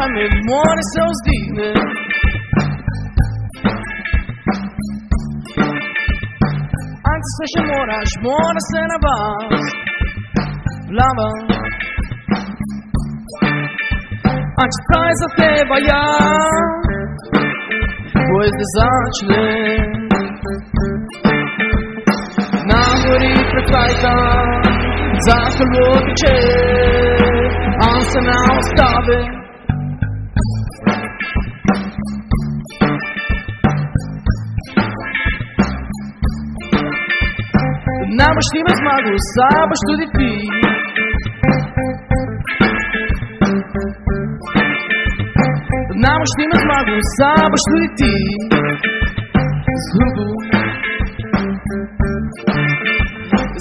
spremi, mora se uzdigne. Antes se še moraš, mora se na vas Plava Antes taj za teba ja Pois da začne Na gori prefajta Zahvaljuo teče On se ne ostave Ne boš ti me zmagal, saj boš tudi ti Ne boš ti me zmagal, saj boš tudi ti Zgubil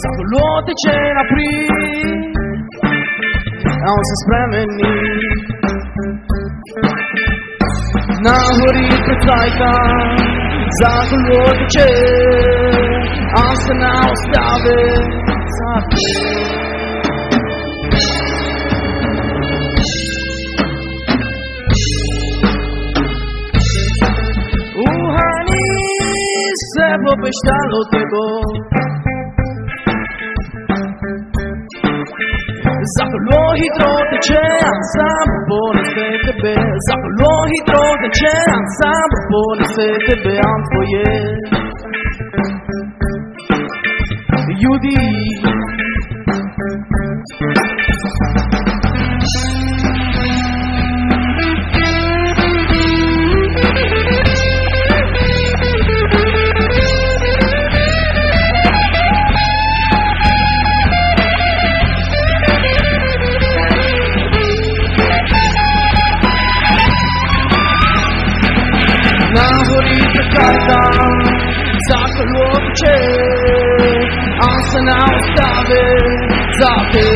Zahvaljuo teče naprej A on se spremeni Na gori pred trajka Zahvaljuo teče On se ne ostave za te Uhani se popeštalo tego Zahvaljuo hitro teče Ansambl ponese tebe Zahvaljuo hitro teče Ansambl ponese tebe On tvoje Ljudi Na gori prekarta Zahvaljuo teče On se ne ostave za te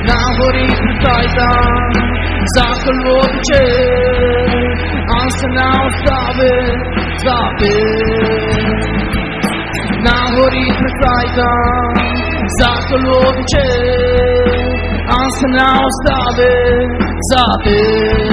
Na gori prefajta Zahvaljuo teče On se ne ostave za te Na gori prefajta Zahvaljuo teče On se ne ostave za te